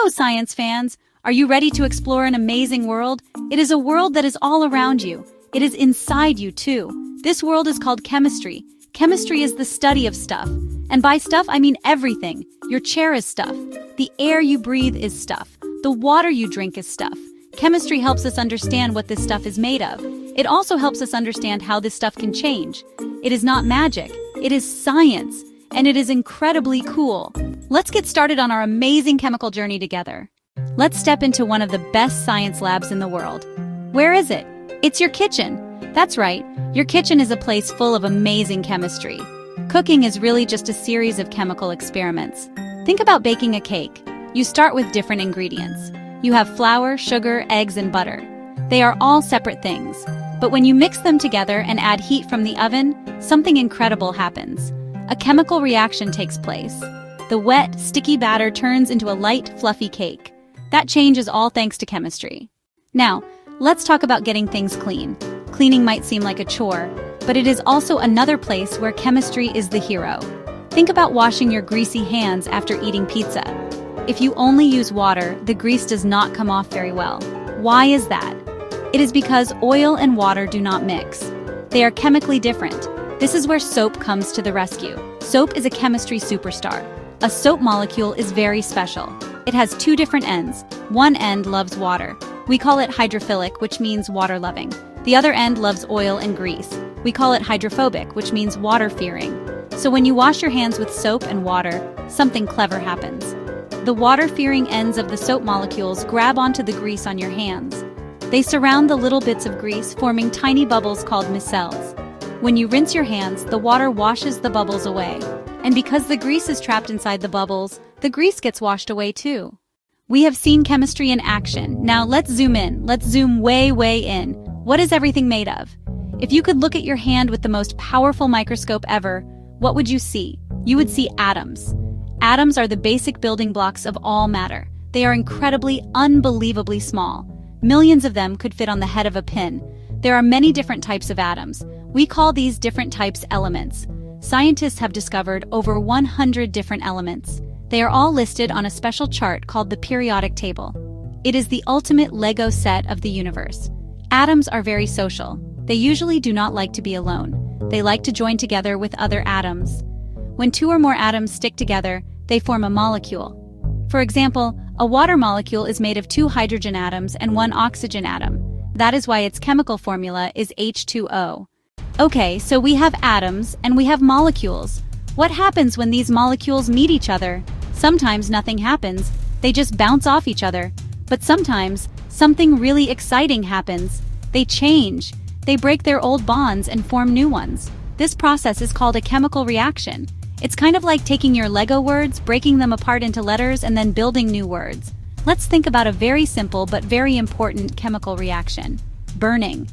Hello, science fans! Are you ready to explore an amazing world? It is a world that is all around you. It is inside you, too. This world is called chemistry. Chemistry is the study of stuff. And by stuff, I mean everything. Your chair is stuff. The air you breathe is stuff. The water you drink is stuff. Chemistry helps us understand what this stuff is made of. It also helps us understand how this stuff can change. It is not magic. It is science. And it is incredibly cool. Let's get started on our amazing chemical journey together. Let's step into one of the best science labs in the world. Where is it? It's your kitchen. That's right. Your kitchen is a place full of amazing chemistry. Cooking is really just a series of chemical experiments. Think about baking a cake. You start with different ingredients. You have flour, sugar, eggs, and butter. They are all separate things. But when you mix them together and add heat from the oven, something incredible happens. A chemical reaction takes place. The wet, sticky batter turns into a light, fluffy cake. That change is all thanks to chemistry. Now, let's talk about getting things clean. Cleaning might seem like a chore, but it is also another place where chemistry is the hero. Think about washing your greasy hands after eating pizza. If you only use water, the grease does not come off very well. Why is that? It is because oil and water do not mix. They are chemically different. This is where soap comes to the rescue. Soap is a chemistry superstar. A soap molecule is very special. It has two different ends. One end loves water. We call it hydrophilic, which means water-loving. The other end loves oil and grease. We call it hydrophobic, which means water-fearing. So when you wash your hands with soap and water, something clever happens. The water-fearing ends of the soap molecules grab onto the grease on your hands. They surround the little bits of grease, forming tiny bubbles called micelles. When you rinse your hands, the water washes the bubbles away. And because the grease is trapped inside the bubbles, the grease gets washed away too. We have seen chemistry in action. Now let's zoom in. Let's zoom way, way in. What is everything made of? If you could look at your hand with the most powerful microscope ever, what would you see? You would see atoms. Atoms are the basic building blocks of all matter. They are incredibly, unbelievably small. Millions of them could fit on the head of a pin. There are many different types of atoms. We call these different types elements. Scientists have discovered over 100 different elements. They are all listed on a special chart called the periodic table. It is the ultimate Lego set of the universe. Atoms are very social. They usually do not like to be alone. They like to join together with other atoms. When two or more atoms stick together, they form a molecule. For example, a water molecule is made of 2 hydrogen atoms and 1 oxygen atom. That is why its chemical formula is H2O. Okay, so we have atoms and we have molecules. What happens when these molecules meet each other? Sometimes nothing happens. They just bounce off each other. But sometimes, something really exciting happens. They change. They break their old bonds and form new ones. This process is called a chemical reaction. It's kind of like taking your Lego words, breaking them apart into letters, and then building new words. Let's think about a very simple but very important chemical reaction. Burning.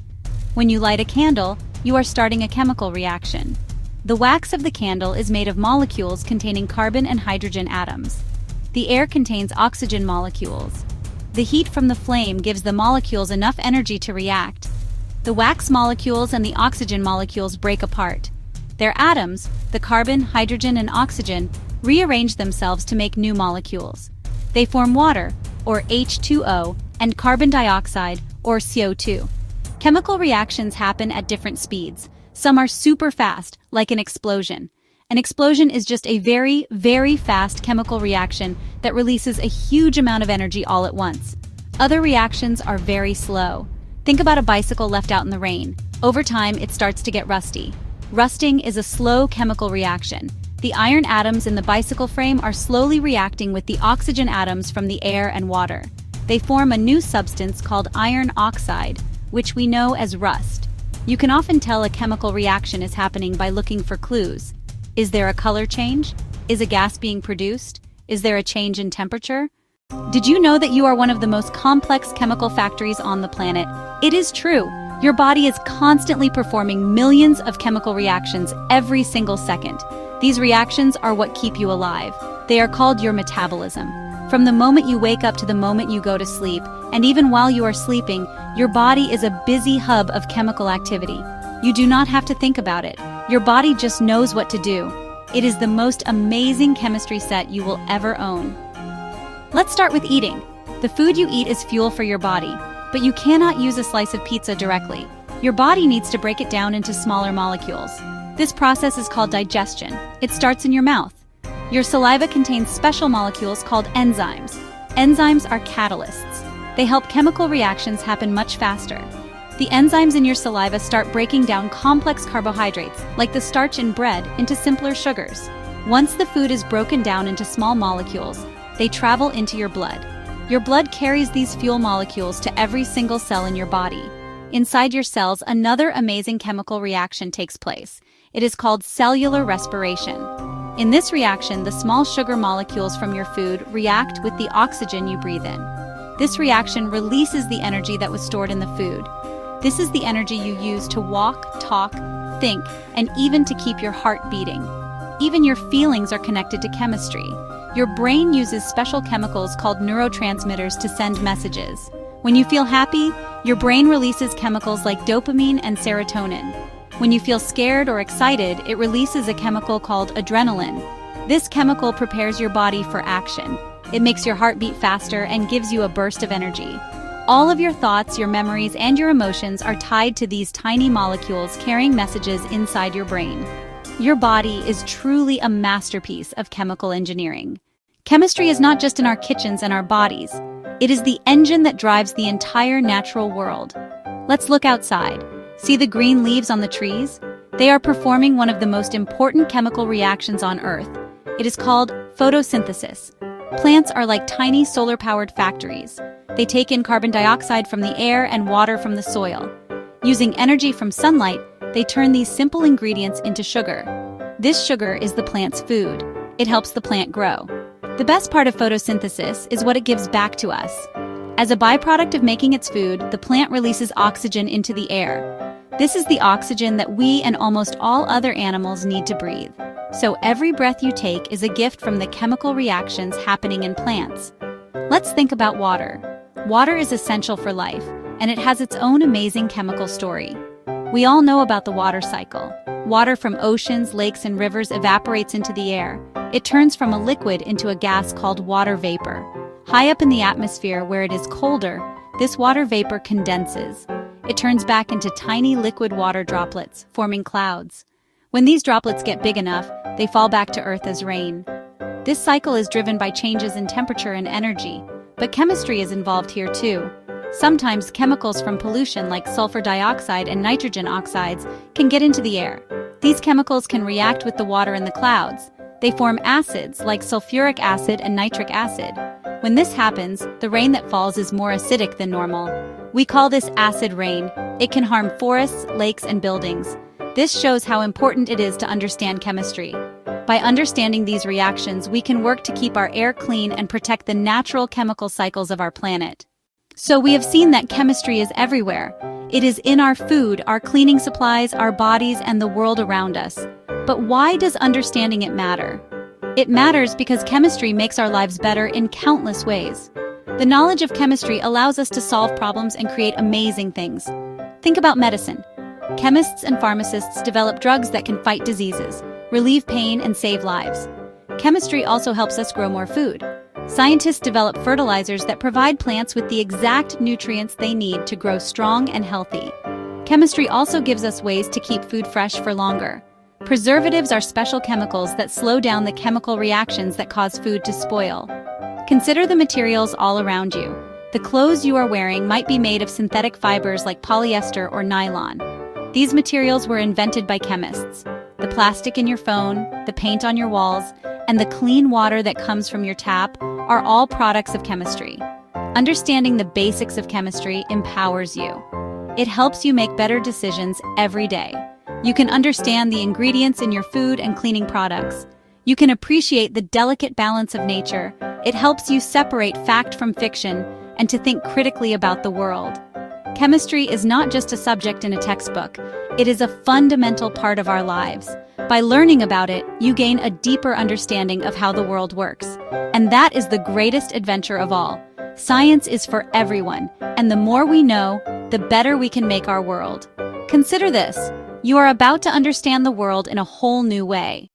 When you light a candle, you are starting a chemical reaction. The wax of the candle is made of molecules containing carbon and hydrogen atoms. The air contains oxygen molecules. The heat from the flame gives the molecules enough energy to react. The wax molecules and the oxygen molecules break apart. Their atoms, the carbon, hydrogen, and oxygen, rearrange themselves to make new molecules. They form water, or H2O, and carbon dioxide, or CO2. Chemical reactions happen at different speeds. Some are super fast, like an explosion. An explosion is just a very, very fast chemical reaction that releases a huge amount of energy all at once. Other reactions are very slow. Think about a bicycle left out in the rain. Over time, it starts to get rusty. Rusting is a slow chemical reaction. The iron atoms in the bicycle frame are slowly reacting with the oxygen atoms from the air and water. They form a new substance called iron oxide, which we know as rust. You can often tell a chemical reaction is happening by looking for clues. Is there a color change? Is a gas being produced? Is there a change in temperature? Did you know that you are one of the most complex chemical factories on the planet? It is true. Your body is constantly performing millions of chemical reactions every single second. These reactions are what keep you alive. They are called your metabolism. From the moment you wake up to the moment you go to sleep, and even while you are sleeping, your body is a busy hub of chemical activity. You do not have to think about it. Your body just knows what to do. It is the most amazing chemistry set you will ever own. Let's start with eating. The food you eat is fuel for your body, but you cannot use a slice of pizza directly. Your body needs to break it down into smaller molecules. This process is called digestion. It starts in your mouth. Your saliva contains special molecules called enzymes. Enzymes are catalysts. They help chemical reactions happen much faster. The enzymes in your saliva start breaking down complex carbohydrates, like the starch in bread, into simpler sugars. Once the food is broken down into small molecules, they travel into your blood. Your blood carries these fuel molecules to every single cell in your body. Inside your cells, another amazing chemical reaction takes place. It is called cellular respiration. In this reaction, the small sugar molecules from your food react with the oxygen you breathe in. This reaction releases the energy that was stored in the food. This is the energy you use to walk, talk, think, and even to keep your heart beating. Even your feelings are connected to chemistry. Your brain uses special chemicals called neurotransmitters to send messages. When you feel happy, your brain releases chemicals like dopamine and serotonin. When you feel scared or excited, it releases a chemical called adrenaline. This chemical prepares your body for action. It makes your heart beat faster and gives you a burst of energy. All of your thoughts, your memories, and your emotions are tied to these tiny molecules carrying messages inside your brain. Your body is truly a masterpiece of chemical engineering. Chemistry is not just in our kitchens and our bodies. It is the engine that drives the entire natural world. Let's look outside. See the green leaves on the trees? They are performing one of the most important chemical reactions on Earth. It is called photosynthesis. Plants are like tiny solar-powered factories. They take in carbon dioxide from the air and water from the soil. Using energy from sunlight, they turn these simple ingredients into sugar. This sugar is the plant's food. It helps the plant grow. The best part of photosynthesis is what it gives back to us. As a byproduct of making its food, the plant releases oxygen into the air. This is the oxygen that we and almost all other animals need to breathe. So every breath you take is a gift from the chemical reactions happening in plants. Let's think about water. Water is essential for life, and it has its own amazing chemical story. We all know about the water cycle. Water from oceans, lakes, and rivers evaporates into the air. It turns from a liquid into a gas called water vapor. High up in the atmosphere, where it is colder, this water vapor condenses. It turns back into tiny liquid water droplets, forming clouds. When these droplets get big enough, they fall back to Earth as rain. This cycle is driven by changes in temperature and energy, but chemistry is involved here too. Sometimes chemicals from pollution like sulfur dioxide and nitrogen oxides can get into the air. These chemicals can react with the water in the clouds. They form acids like sulfuric acid and nitric acid. When this happens, the rain that falls is more acidic than normal. We call this acid rain. It can harm forests, lakes, and buildings. This shows how important it is to understand chemistry. By understanding these reactions, we can work to keep our air clean and protect the natural chemical cycles of our planet. So we have seen that chemistry is everywhere. It is in our food, our cleaning supplies, our bodies, and the world around us. But why does understanding it matter? It matters because chemistry makes our lives better in countless ways. The knowledge of chemistry allows us to solve problems and create amazing things. Think about medicine. Chemists and pharmacists develop drugs that can fight diseases, relieve pain, and save lives. Chemistry also helps us grow more food. Scientists develop fertilizers that provide plants with the exact nutrients they need to grow strong and healthy. Chemistry also gives us ways to keep food fresh for longer. Preservatives are special chemicals that slow down the chemical reactions that cause food to spoil. Consider the materials all around you. The clothes you are wearing might be made of synthetic fibers like polyester or nylon. These materials were invented by chemists. The plastic in your phone, the paint on your walls, and the clean water that comes from your tap are all products of chemistry. Understanding the basics of chemistry empowers you. It helps you make better decisions every day. You can understand the ingredients in your food and cleaning products. You can appreciate the delicate balance of nature. It helps you separate fact from fiction and to think critically about the world. Chemistry is not just a subject in a textbook. It is a fundamental part of our lives. By learning about it, you gain a deeper understanding of how the world works. And that is the greatest adventure of all. Science is for everyone, and the more we know, the better we can make our world. Consider this. You are about to understand the world in a whole new way.